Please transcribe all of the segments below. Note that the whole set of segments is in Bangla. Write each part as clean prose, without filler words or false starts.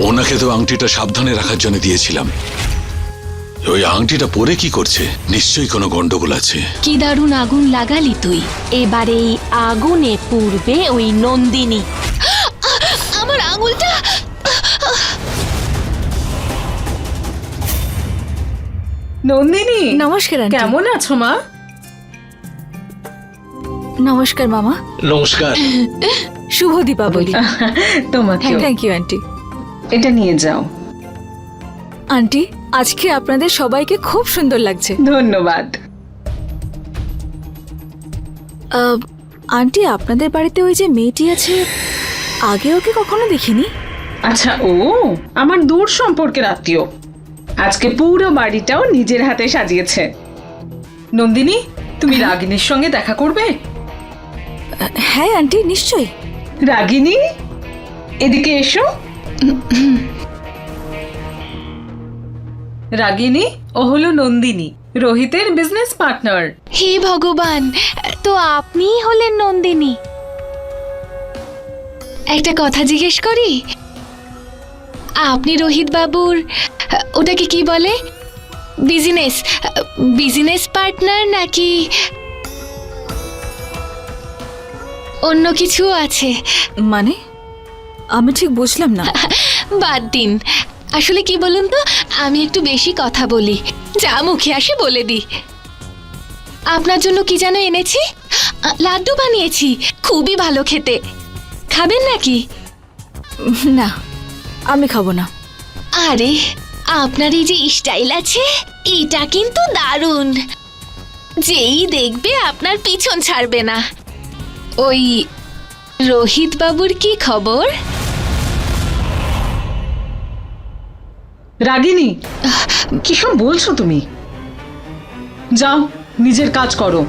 ওনাকে তো আংটিটা সাবধানে রাখার জন্য দিয়েছিলাম। ওই আংটিটা পরে কি করছে? নিশ্চয়ই কোনো গন্ডগোল আছে। কি দারুণ আগুন লাগালি তুই। এবারে এই আগুনে পুড়বে ওই নন্দিনী। আমার আঙুলটা। নন্দিনী, নমস্কার আন্টি। কেমন আছো মা? নমস্কার মামা। নমস্কার। শুভ দীপাবলি। তোমাকে থ্যাংক ইউ আন্টি। এটা নিয়ে যাও। আন্টি, আজকে আপনাদের সবাইকে খুব সুন্দর লাগছে। ধন্যবাদ। আন্টি, আপনাদের বাড়িতে ওই যে মেয়েটি আছে, আগে ওকে কখনো দেখিনি। আচ্ছা, ও আমার দূর সম্পর্কের আত্মীয়। আজকে পুরো বাড়িটাও নিজের হাতে সাজিয়েছে। নন্দিনী, তুমি রাগিনীর সঙ্গে দেখা করবে? হ্যাঁ আন্টি, নিশ্চয়ই। রাগিনী, এদিকে এসো। রাগিনী, ও হলো নন্দিনী, রোহিতের বিজনেস পার্টনার। হে ভগবান, তো আপনিই হলেন নন্দিনী। একটা কথা জিজ্ঞেস করি, আপনি রোহিত বাবুর ওটাকে কি বলে, বিজনেস পার্টনার নাকি অন্য কিছু আছে? মানে আমি ঠিক বুঝলাম না। বাদ দিন, আসলে কি বলুন তো, আমি একটু বেশি কথা বলি, যা মুখে আসে বলে দিই। আপনার জন্য কি যেন এনেছি, লাড্ডু বানিয়েছি, খুবই ভালো খেতে। খাবেন নাকি? না, আমি খাবো না। আরে, আপনার এই যে স্টাইল আছে, এটা কিন্তু দারুণ। যেই দেখবে আপনার পিছন ছাড়বে না। ওই রোহিত বাবুর কি খবর? রাগিনী, কি সব বলছো তুমি? যাও, নিজের কাজ করো।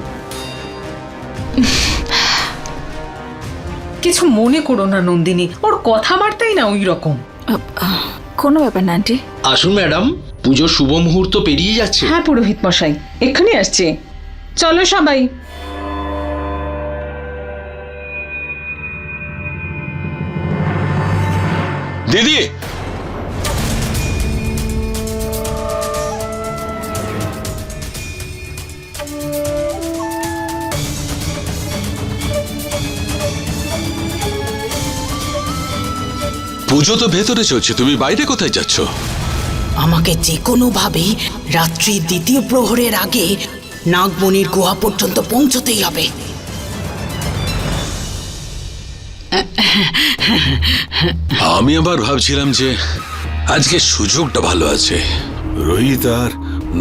কিছু মনে করো না নন্দিনী, ওর কথাবার্তাই না ওই রকম। কোনো ব্যাপার না আন্টি। আসুন ম্যাডাম, পুজোর শুভ মুহূর্ত পেরিয়ে যাচ্ছে। হ্যাঁ পুরোহিত মশাই, এক্ষুনি আসছে। চলো সবাই। দিদি, পুজো তো ভেতরে চলছে, তুমি বাইরে কোথায় যাচ্ছ? আমাকে যে কোনোভাবে রাত্রি দ্বিতীয় প্রহরের আগে নাগমণির গুহা পর্যন্ত পৌঁছতেই হবে। আমি আবার ভাবছিলাম যে আজকে সুযোগটা ভালো আছে, রোহিত আর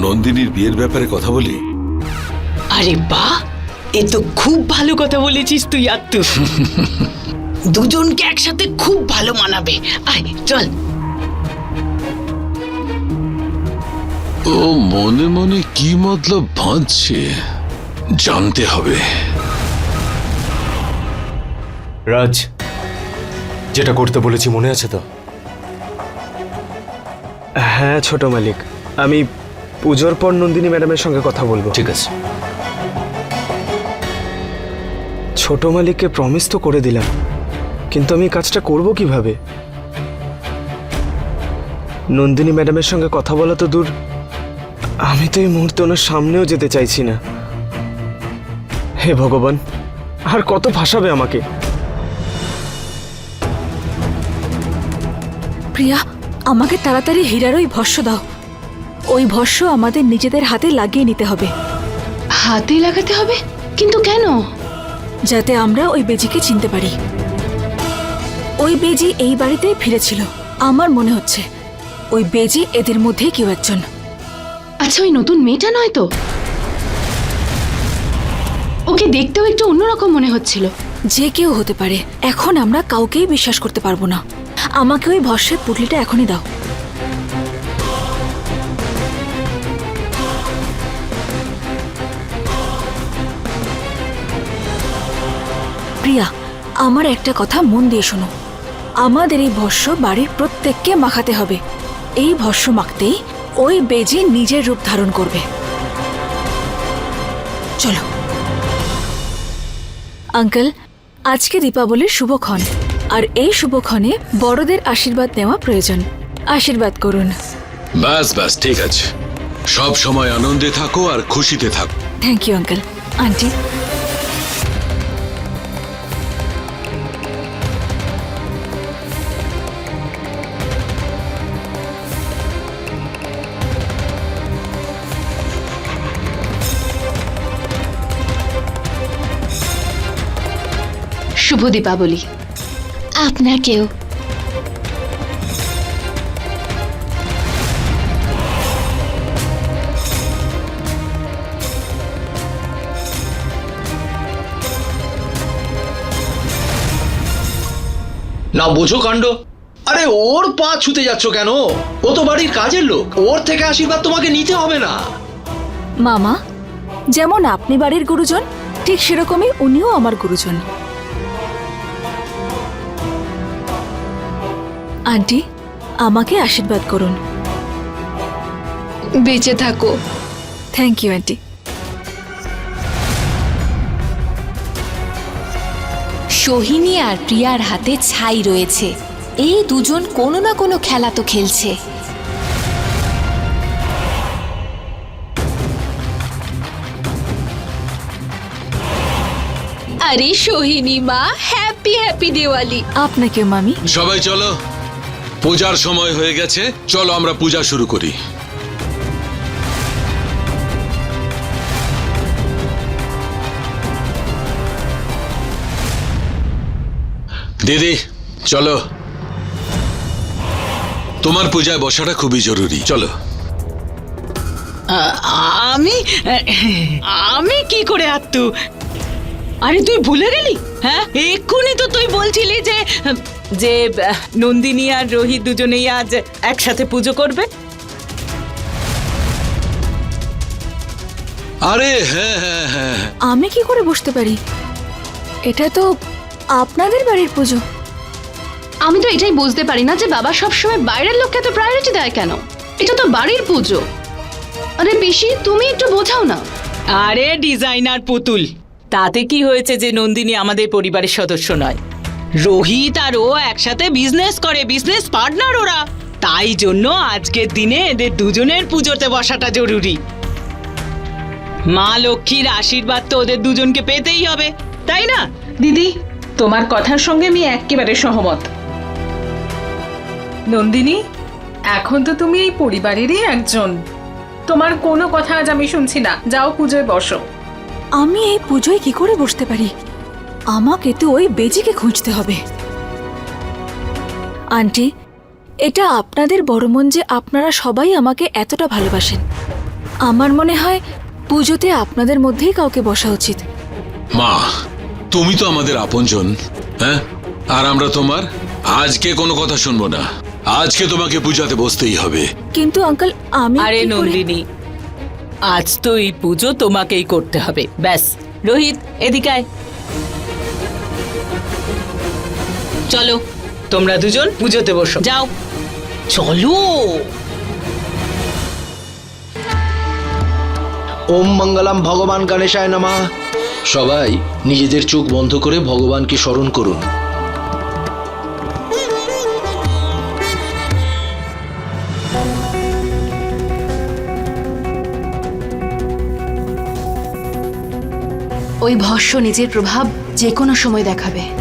নন্দিনীর বিয়ের ব্যাপারে কথা বলি। আরে বাহ, এ তো খুব ভালো কথা বলেছিস তুই আত্মু। দুজনকে একসাথে খুব ভালো মানাবে। আয় চল। ও মনে মনে কি মতলব ভাঁজছে, জানতে হবে। রাজ, যেটা করতে বলেছি মনে আছে তো? হ্যাঁ ছোট মালিক, আমি পুজোর পর নন্দিনী ম্যাডামের সঙ্গে কথা বলবো। ঠিক আছে। ছোট মালিককে প্রমিস তো করে দিলাম, কিন্তু আমি কাজটা করব কিভাবে? নন্দিনী ম্যাডামের সঙ্গে কথা বলা তো দূর, আমি তো এই মুহূর্তে ওনার সামনেও যেতে চাইছি না। হে ভগবান, আর কত ফাঁসাবে আমাকে? প্রিয়া, আমাকে তাড়াতাড়ি হীরার ওই ভস্য দাও। ওই ভস্য আমাদের নিজেদের হাতে লাগিয়ে নিতে হবে। হাতে লাগাতে হবে? কিন্তু কেন? যাতে আমরা ওই বেজিকে চিনতে পারি। ওই বেজি এই বাড়িতেই ফিরেছিল। আমার মনে হচ্ছে ওই বেজি এদের মধ্যেই কেউ একজন। আচ্ছা, ওই নতুন মেয়েটা নয় তো? ওকে দেখতেও একটু অন্যরকম মনে হচ্ছিল। যে কেউ হতে পারে, এখন আমরা কাউকেই বিশ্বাস করতে পারবো না। আমাকে ওই ভস্যের পুটলিটা এখনই দাও। প্রিয়া, আমার একটা কথা মন দিয়ে শোনো। আমাদের এই ভস্য বাড়ির প্রত্যেককে মাখাতে হবে। এই ভস্য মাখতেই ওই বেজি নিজের রূপ ধারণ করবে। চলো আঙ্কেল, আজকে দীপাবলির শুভক্ষণ। আর এই শুভক্ষণে বড়দের আশীর্বাদ নেওয়া প্রয়োজন। আশীর্বাদ করুন। বাস বাস ঠিক আছে, সব সময় আনন্দে থাকো আর খুশিতে থাকো। Thank you uncle. আন্টি, শুভ দীপাবলি আপনাকেও। না বোঝো কাণ্ড। আরে ওর পা ছুতে যাচ্ছ কেন? ও তো বাড়ির কাজের লোক, ওর থেকে আশীর্বাদ তোমাকে নিতে হবে না। মামা, যেমন আপনি বাড়ির গুরুজন, ঠিক সেরকমই উনিও আমার গুরুজন। আন্টি, আমাকে আশীর্বাদ করুন। বেঁচে থাকো। Thank you aunty. সোহিনী আর প্রিয়ার হাতে ছাই রয়েছে। এই দুজন কোনো না কোনো খেলা তো খেলছে। আরে সোহিনী মা, হ্যাপি হ্যাপি দিওয়ালি। আপনাকে মামি। সবাই চলো, পূজার সময় হয়ে গেছে, চলো আমরা পূজা শুরু করি। দিদি চলো, তোমার পূজায় বসাটা খুবই জরুরি, চলো। আমি আমি কি করে আত্মু? আরে তুই ভুলে গেলি? হ্যাঁ, এক্ষুনি তো তুই বলছিলি যে যে নন্দিনী আর রোহিত দুজনেই আজ একসাথে পুজো করবে। আরে হ্যাঁ হ্যাঁ হ্যাঁ, আমি কি করে বুঝতে পারি? এটা তো আপনাদের বাড়ির পুজো। আমি তো এটাই বুঝতে পারি না যে বাবা সবসময় বাইরের লোককে তো প্রায়োরিটি দেয় কেন? এটা তো বাড়ির পুজো। আরে পিসি, তুমি একটু বোঝাও না। আরে ডিজাইনার পুতুল, তাতে কি হয়েছে যে নন্দিনী আমাদের পরিবারের সদস্য নয়? রোহিত আর ও একসাথে বিজনেস করে, বিজনেস পার্টনার ওরা। তাই জন্য আজকের দিনে এদের দুজনের পুজোতে বসাটা জরুরি। মা লক্ষ্মীর আশীর্বাদ তো ওদের দুজনকে পেতেই হবে, তাই না? দিদি, তোমার কথার সঙ্গে আমি একেবারে সহমত। নন্দিনী, এখন তো তুমি এই পরিবারেরই একজন। তোমার কোনো কথা আজ আমি শুনছি না, যাও পুজোয় বসো। আমি এই পুজোয় কি করে বসতে পারি? আমাকে তো ওই বেজিকে খুঁজতে হবে। আন্টি, এটা আপনাদের বড় মন যে আপনারা সবাই আমাকে এতটা ভালোবাসেন। আমার মনে হয় পুজোতে আপনাদের মধ্যেই কাউকে বসা উচিত। মা তুমি তো আমাদের আপনজন, হ্যাঁ, আর আমরা তোমার। আজকে কোনো কথা শুনবো না, আজকে তোমাকে পূজাতে বসতেই হবে। কিন্তু আঙ্কেল, আমি আরে কি করে- নন্দিনী, আজ তো এই পুজো তোমাকেই করতে হবে, ব্যাস। রোহিত, এদিকে আয়। চলো, তোমরা দুজন পুজোতে বসো, যাও চলো। ওম মঙ্গলম ভগবান গণেশায় নমঃ। সবাই নিজেদের চোখ বন্ধ করে ভগবানকে স্মরণ করুন। ওই ভস্য নিজের প্রভাব যে কোনো সময় দেখাবে।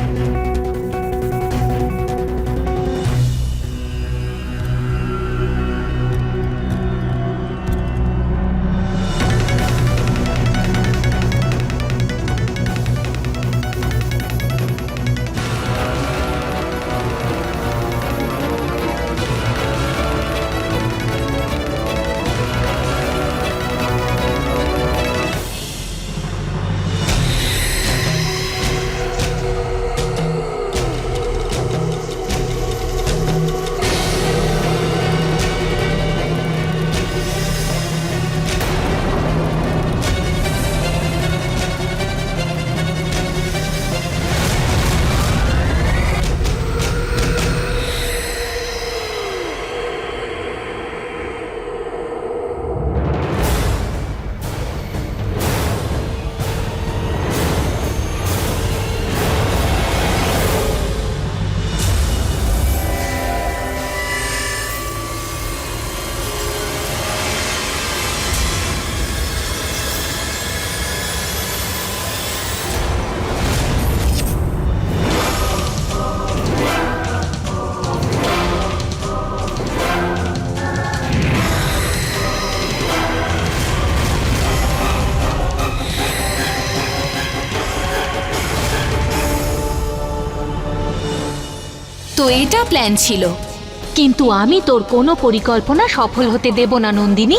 এটা প্ল্যান ছিল, কিন্তু আমি তোর কোনো পরিকল্পনা সফল হতে দেব না নন্দিনী।